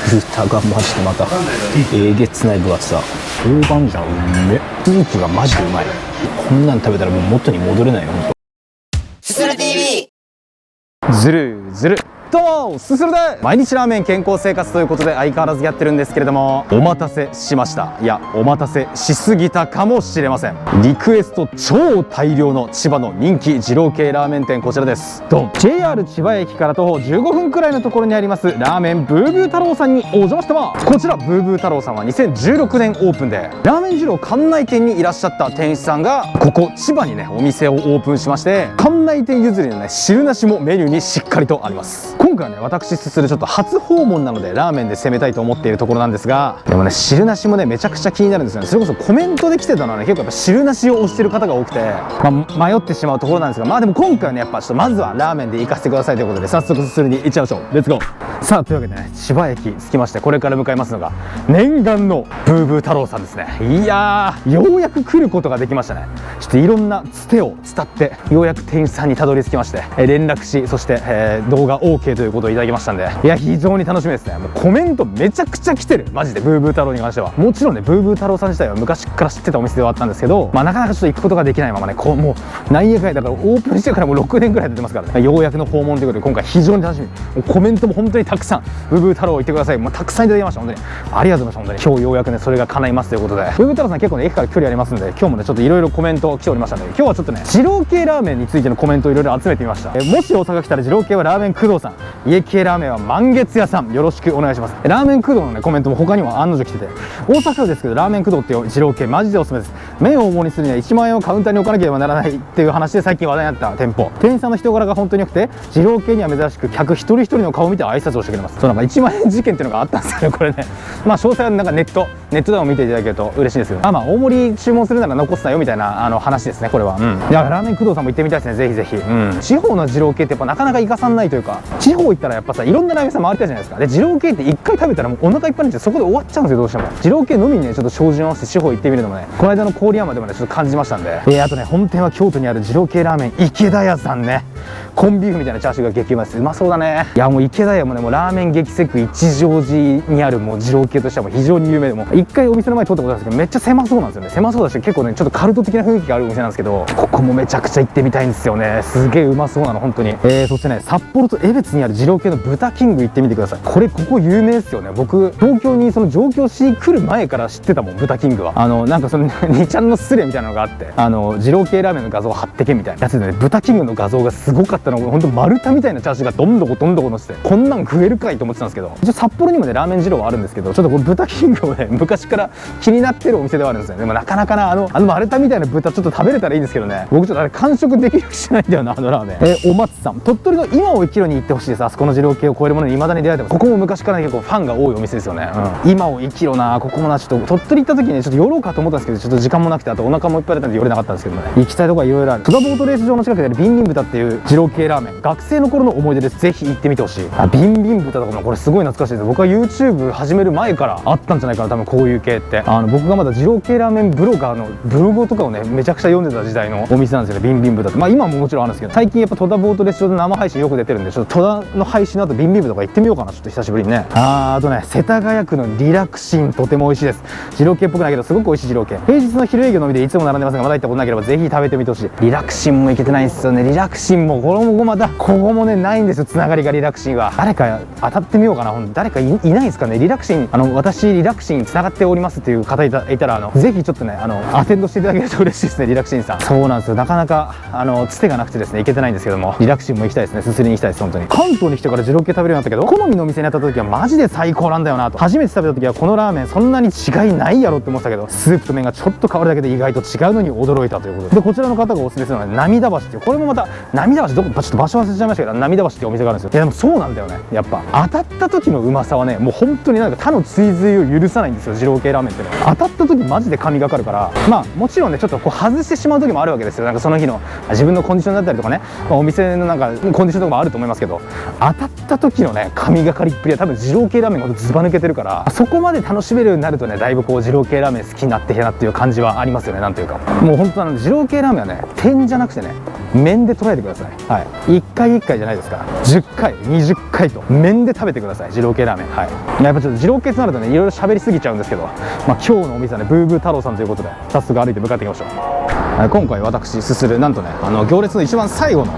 豚がマジでまたえげつない分厚さ。豆板醤うめ、スープがマジでうまい。こんなん食べたらもう元に戻れないよほんと。すする TV。 ずるずるどうもすするで毎日ラーメン健康生活ということで相変わらずやってるんですけれども、お待たせしました。いやお待たせしすぎたかもしれません。リクエスト超大量の千葉の人気二郎系ラーメン店、こちらです。ドン。 JR 千葉駅から徒歩15分くらいのところにありますラーメンブーブー太郎さんにお邪魔してます。こちらブーブー太郎さんは2016年オープンで、ラーメン二郎館内店にいらっしゃった店主さんがここ千葉にねお店をオープンしまして、館内店譲りのね汁なしもメニューにしっかりとあります。今回はね私すするちょっと初訪問なのでラーメンで攻めたいと思っているところなんですが、でもね汁なしもねめちゃくちゃ気になるんですよね。それこそコメントで来てたのはね結構やっぱ汁なしを推してる方が多くて、迷ってしまうところなんですが、でも今回はねやっぱちょっとまずはラーメンで行かせてくださいということで、早速すするに行っちゃいましょう。レッツゴー。さあというわけでね千葉駅着きまして、これから向かいますのが念願のブーブー太郎さんですね。いやーようやく来ることができましたね。ちょっといろんなつてを伝ってようやく店主さんにたどり着きまして、連絡し、そして、動画 OK ということをいただきましたんで、いや非常に楽しみですね。もうコメントめちゃくちゃ来てる、マジでブーブー太郎に関しては。もちろんねブーブー太郎さん自体は昔から知ってたお店ではあったんですけど、なかなかちょっと行くことができないままね、もうなんやかんやだからオープンしてからもう6年ぐらい経ってますからね、ようやくの訪問ということで今回非常に楽しみ。もうコメントも本当にたくさんブーブー太郎行ってください、もうたくさんいただきました。本当にありがとうございました。本当に今日ようやくねそれが叶いますということで、ブーブー太郎さん結構ね駅から距離ありますんで、今日もねちょっといろいろコメント来ておりましたので、今日はちょっとね二郎系ラーメンについてのコメントをいろいろ集めてみました。もし大阪来たら二郎系はラーメン工藤さん、家系ラーメンは満月屋さん、よろしくお願いします。ラーメン工藤のねコメントも他にも案の定来てて、大阪ですけどラーメン工藤っていう二郎系マジでおすすめです。麺を大盛りにするには1万円をカウンターに置かなければならないっていう話で最近話題になった店舗、店員さんの人柄が本当に良くて、二郎系には珍しく客一人一人の顔を見て挨拶をしてくれます。そうなんか1万円事件っていうのがあったんですけど、これね詳細はなんかネットでも見ていただけると嬉しいんですけど、大盛り注文するなら残すなよみたいな話ですねこれは。いやラーメン工藤さんも行ってみたいですね、ぜひぜひ。地方の二郎系ってやっぱなかなか行かさんないというか、地方行ったらやっぱさいろんなラーメン屋さん回りたいじゃないですか。で二郎系って1回食べたらもうお腹いっぱいになってそこで終わっちゃうんですよ、どうしても。二郎系のみにねちょっと照準を合わせて地方行ってみるのもね、この間の郡山でもねちょっと感じましたんで。あとね本店は京都にある二郎系ラーメン池田屋さんね、コンビーフみたいなチャーシューが激うまいです。うまそうだね。いやもう池田屋もねもうラーメン激戦区一乗寺にあるもう二郎系としてはもう非常に有名で、もう一回お店の前通ったことあるんですけどめっちゃ狭そうなんですよね。狭そうだし結構ねちょっとカルト的な雰囲気があるお店なんですけど、ここもめちゃくちゃ行ってみたいんですよね。すげえうまそうなの本当に。そしてね札幌と江別にある二郎系の豚キング行ってみてください。ここ有名ですよね。僕東京にその上京し来る前から知ってたもん、豚キングは。なんかその2ちゃんのスレみたいなのがあって、二郎系ラーメンの画像を貼ってけみたいなやつでね、豚キングの画像がすごかったのが本当丸太みたいなチャーシューがどんどこ乗せて、こんなん食えるかいと思ってたんですけど、一応札幌にもねラーメン二郎はあるんですけど、ちょっとこの豚キングをね昔から気になってるお店ではあるんですよ。でもなかなかな丸太みたいな豚ちょっと食べれたらいいんですけどね、僕ちょっとあれ完食できる気しないんだよな、ラーメン。お松さん、鳥取の今を生きろに行ってほしいです。あそこの二郎系を超えるものに未だに出会えてます。ここも昔からね結構ファンが多いお店ですよね。今を生きろな、ここもな、ちょっと鳥取行った時にねちょっと寄ろうかと思ったんですけど、ちょっと時間もなくて、あとお腹もいっぱいだったんで寄れなかったんですけどね、行きたいとこはいろいろある。戸田ボートレース場の近くにあるビンビン豚っていう二郎系ラーメン、学生の頃の思い出です。ぜひ行ってみてほしい。ビンビン豚とかもこれすごい懐かしいです。僕は YouTube 始める前からあったんじゃないかな、多分こういう系って。僕がまだ二郎系ラーメンブロガーのブログとかをねめちゃくちゃ読んでた時代のお店なんですよね、ビンビン豚って。今ももちろんあるんですけど、最近やっぱ戸田ボートレース場で生配信よく出てるんで、ちょっと戸田の配信の後ビンビン豚とか行ってみようかな、ちょっと久しぶりにね。あとね世田谷区のリラクシン、とても美味しいです。二郎系っぽくないけどすごく美味しい二郎系。平日の昼営業のみでいつも並んでますが、まだ行ったことなければぜひ食べてみてほしい。リラクシンも行けてないんですよね。リラクシンもここもねないんですよ、つながりが。リラクシンは誰か当たってみようかな。誰かいないですかね、リラクシン。私リラクシンつながっておりますっていう方いたらぜひちょっとねアテンドしていただけると嬉しいですね、リラクシンさん。そうなんですよ、なかなかつてがなくてですね行けてないんですけども、リラクシンも行きたいですね。すすりに行きたいです本当に。関東に来てから二郎系食べるようになったけど、好みのお店にあった時はマジで最高なんだよなと。初めて食べた時はこのラーメンそんなに違いないやろって思ってたけど、スープと麺がちょっと変わるだけで意外と違うのに驚いたということで、こちらの方がおすすめするのは涙橋っていう、これもまた涙橋ちょっと場所忘れちゃいましたけど、涙橋っていうお店があるんですよ。いやでもそうなんだよね、やっぱ当たった時のうまさはねもう本当になんか他の追随を許さないんですよ、二郎系ラーメンってね。当たった時マジで神がかるから、もちろんねちょっとこう外してしまう時もあるわけですよ。なんかその日の自分のコンディションだったりとかね、お店のなんかコンディションとかもあると思いますけど、当たった時のね神がかりっぷりは多分二郎系ラーメンがずば抜けてるから、そこまで楽しめるようになるとねだいぶこう二郎系ラーメン好きになってきたなっていう感じはありますよね。なんていうかもう本当二郎系ラーメンはね点じゃなくてね麺で捉えてください。はい、1回1回じゃないですから10回20回と麺で食べてください。二郎系ラーメン。はい、やっぱちょっと二郎系となるとね、いろいろ喋りすぎちゃうんですけど、今日のお店はねブーブー太郎さんということで、早速歩いて向かっていきましょう。今回私すするなんとね、行列の一番最後の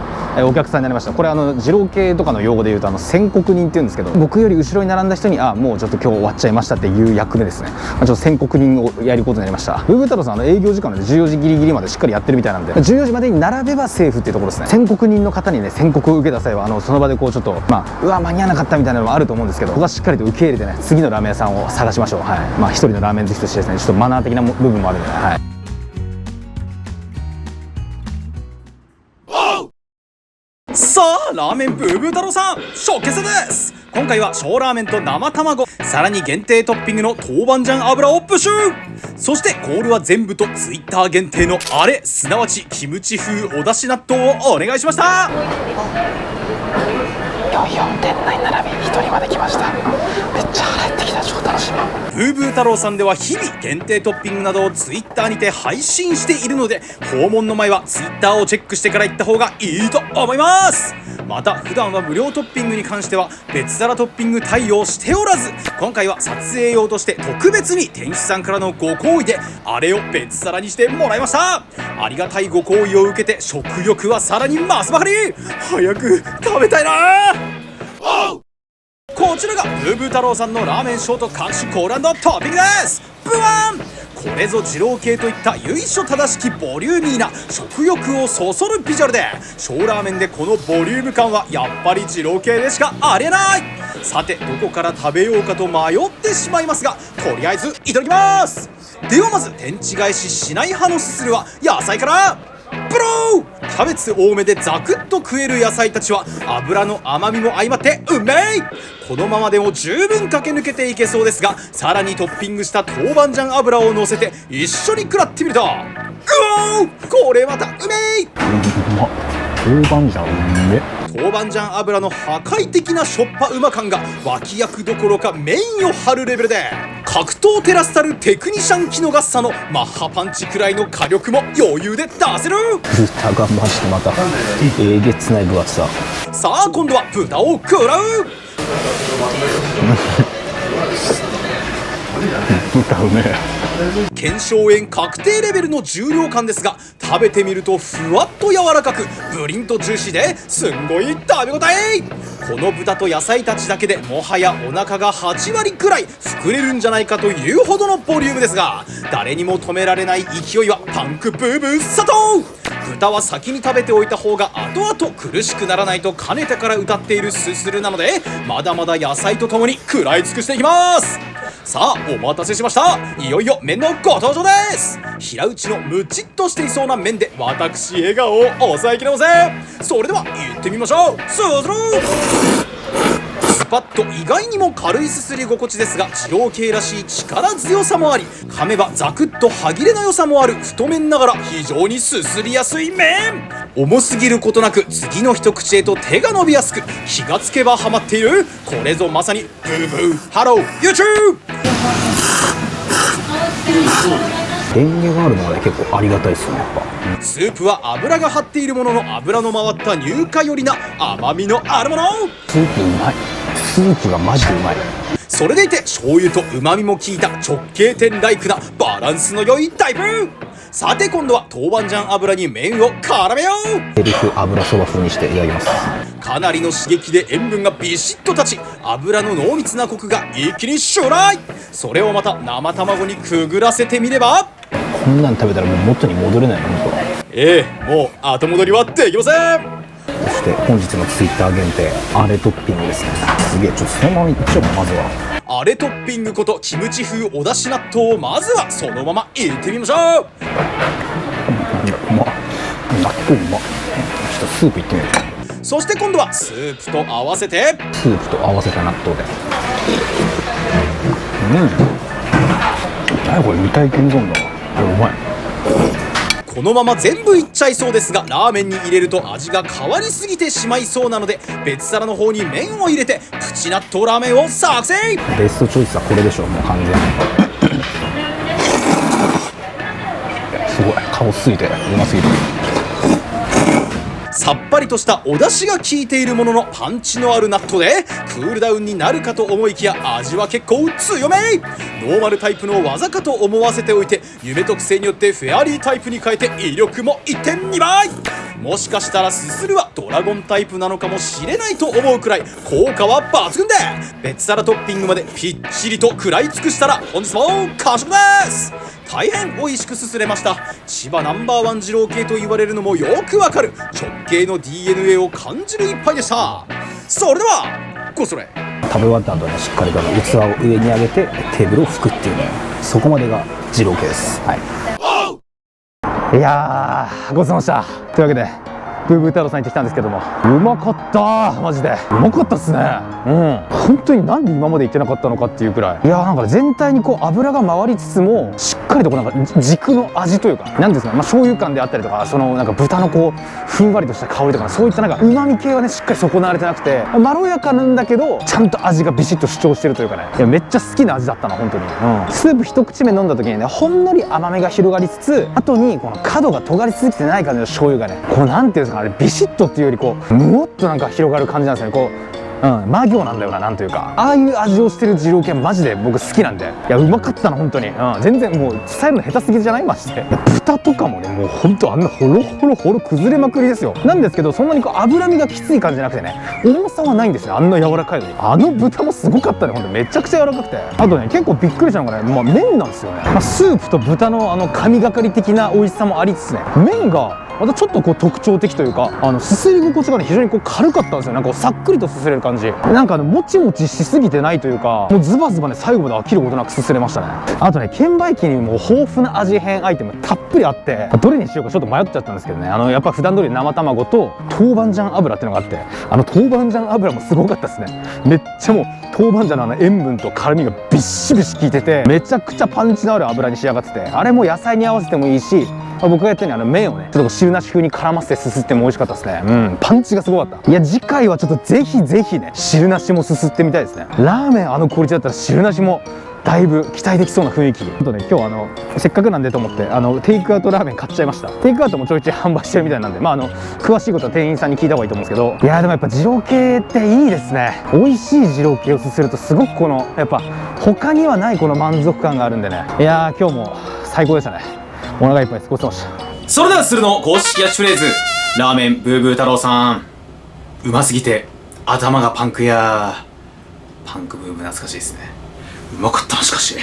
お客さんになりました。これ二郎系とかの用語で言うと宣告人っていうんですけど、僕より後ろに並んだ人にもうちょっと今日終わっちゃいましたっていう役目ですね。ちょっと宣告人をやることになりました。ブーブー太郎さん営業時間で14時ギリギリまでしっかりやってるみたいなんで、14時までに並べばセーフっていうところですね。宣告人の方にね宣告を受けた際はその場でこうちょっとうわ間に合わなかったみたいなのもあると思うんですけど、僕はしっかりと受け入れてね次のラーメン屋さんを探しましょう。はい、一人のラーメン好きとしてですね、ちょっとマナー的な部分もあるんでね。はい、さあラーメンブーブー太郎さん初決です。今回は小ラーメンと生卵、さらに限定トッピングの豆板醤油をプッシュ。そしてコールは全部とツイッター限定のあれ、すなわちキムチ風おだし納豆をお願いしました。44店内並び1人まで来ました。めっちゃ腹減ってきた。超楽しみ。ブーブー太郎さんでは日々限定トッピングなどをツイッターにて配信しているので、訪問の前はツイッターをチェックしてから行った方がいいと思います。また普段は無料トッピングに関しては別皿トッピング対応しておらず、今回は撮影用として特別に店主さんからのご好意であれを別皿にしてもらいました。ありがたいご好意を受けて食欲はさらに増すばかり。早く食べたいな。こちらがブーブー太郎さんのラーメンショート監視コール&トッピングです。ブワン。これぞ二郎系といった由緒正しきボリューミーな食欲をそそるビジュアルで、小ラーメンでこのボリューム感はやっぱり二郎系でしかありえない。さてどこから食べようかと迷ってしまいますが、とりあえずいただきます。ではまず天地返ししない派のすするは野菜から。ブロー。キャベツ多めでザクッと食える野菜たちは油の甘みも相まってうめえ。このままでも十分駆け抜けていけそうですが、さらにトッピングした豆板醤油を乗せて一緒に食らってみると、うおー、これまたうめえ。豆板醤うめ。豆板醤油の破壊的なしょっぱうま感が脇役どころかメインを張るレベルで、格闘テラスタルテクニシャンキノガッサのマッハパンチくらいの火力も余裕で出せる。豚がマジでまたえげつない分厚さ。さあ今度は豚を食らう。豚うめえ。腱鞘炎確定レベルの重量感ですが、食べてみるとふわっと柔らかくブリンとジューシーですんごい食べ応え。この豚と野菜たちだけでもはやお腹が8割くらい膨れるんじゃないかというほどのボリュームですが、誰にも止められない勢いはパンクブーブー佐藤。豚は先に食べておいた方が後々苦しくならないとかねてから歌っているすするなので、まだまだ野菜とともに食らい尽くしていきます。さあお待たせしました。いよいよ麺のご登場です。平打ちのムチっとしていそうな麺で私笑顔を抑えきれません。それでは行ってみましょう。スズルスパッと意外にも軽いすすり心地ですが、二郎系らしい力強さもあり、噛めばザクッと歯切れの良さもある太麺ながら非常にすすりやすい麺。重すぎることなく次の一口へと手が伸びやすく、気がつけばハマっている。これぞまさにブーブーハロー YouTube。レンゲがあるのがね結構ありがたいですよね。やっぱスープは油が張っているものの油の回った乳化寄りな甘みのあるもの。スープうまい。スープがマジでうまい。それでいて醤油と旨味も効いた直径店ライクなバランスの良いタイプ。さて今度は豆板醤油に麺を絡めよう。セリフ油そば風にしていただきます。かなりの刺激で塩分がビシッと立ち、油の濃密なコクが一気に襲来。それをまた生卵にくぐらせてみれば、こんなん食べたらもう元に戻れないの本もう後戻りはできません。当。そして本日のツイッター限定あれトッピングですね。すげえ、ちょっとそのままいっちゃおう。まずはあれトッピングことキムチ風おだし納豆をまずはそのままいってみましょう。うまっ。納豆うまっ。ちょっとスープいってみよう。そして今度はスープと合わせて、スープと合わせた納豆で。何これ未体験ゾーンだわ。これうまい。このまま全部いっちゃいそうですが、ラーメンに入れると味が変わりすぎてしまいそうなので、別皿の方に麺を入れてプチ納豆ラーメンを作成。ベストチョイスはこれでしょう。もう完全にすごい顔すぎてうますぎる。さっぱりとしたお出汁が効いているもののパンチのある納豆でクールダウンになるかと思いきや味は結構強め。ノーマルタイプの技かと思わせておいて夢特性によってフェアリータイプに変えて威力も 1.2 倍。もしかしたらすするはドラゴンタイプなのかもしれないと思うくらい効果は抜群で、別皿トッピングまでぴっちりと食らい尽くしたら本日も完食です。大変美味しくすすれました。千葉ナンバーワン二郎系と言われるのもよくわかる直系の DNA を感じる一杯でした。それではごそれ。食べ終わった後ね、しっかりと器を上に上げてテーブルを拭くっていうね、そこまでが二郎系です。はい。いやー、ごちそうさまでした。というわけでブーブー太郎さん行ってきたんですけども、うまかったー、マジでうまかったっすね。本当になんで今まで行ってなかったのかっていうくらい、いやー、なんか全体にこう油が回りつつもしっかりとこうなんか軸の味というか、なんですかね、醤油感であったりとか、そのなんか豚のこうふんわりとした香りとか、そういったなんか旨味系はねしっかり損なわれてなくて、まろやかなんだけどちゃんと味がビシッと主張してるというかね、いやめっちゃ好きな味だったな本当に。スープ一口目飲んだ時にね、ほんのり甘みが広がりつつ、後にこの角が尖りすぎてない感じの醤油がね、こうなんていうんですか、あれビシッとっていうよりこうむおっとなんか広がる感じなんですよね。こう魔行なんだよな、なんというか、ああいう味をしてる二郎系マジで僕好きなんで、いやうまかったな本当に。全然もう伝えるの下手すぎじゃないまして、豚とかもねもうほんとあんなホロホロ崩れまくりですよ。なんですけどそんなにこう脂身がきつい感じじゃなくてね、重さはないんですよ。あんな柔らかいのに、あの豚もすごかったね、ほんとめちゃくちゃ柔らかくて、あとね結構びっくりしたのがね、麺なんですよね。スープと豚の神がかり的な美味しさもありつつね、麺がまたちょっとこう特徴的というか、すすり心地がね非常にこう軽かったんですよ。なんかこうさっくりとすすれる感じ、なんかもちもちしすぎてないというか、もうズバズバね最後まで飽きることなくすすれましたね。あとね、券売機にも豊富な味変アイテムたっぷりあって、どれにしようかちょっと迷っちゃったんですけどね、やっぱ普段通り生卵と豆板醤油っていうのがあって、豆板醤油もすごかったですね。めっちゃもう豆板醤の塩分と辛みがびっしびし効いてて、めちゃくちゃパンチのある油に仕上がってて、あれも野菜に合わせてもいいし、僕がやったように麺をねちょっと汁なし風に絡ませてすすっても美味しかったですね。パンチがすごかった。いや次回はちょっとぜひぜひね汁なしもすすってみたいですね。ラーメンクオリティだったら汁なしもだいぶ期待できそうな雰囲気。あとね、今日せっかくなんでと思ってテイクアウトラーメン買っちゃいました。テイクアウトもちょいちょい販売してるみたいなんで、詳しいことは店員さんに聞いた方がいいと思うんですけど、いやーでもやっぱ二郎系っていいですね。美味しい二郎系をすするとすごくこのやっぱ他にはないこの満足感があるんでね、いやー今日も最高でしたね。お腹いっぱいです。ごちそうさまでした。それではするの公式キャッチフレーズ、ラーメンブーブー太郎さん、うますぎて頭がパンクや。パンクブーム懐かしいですね。うまかったなしかし。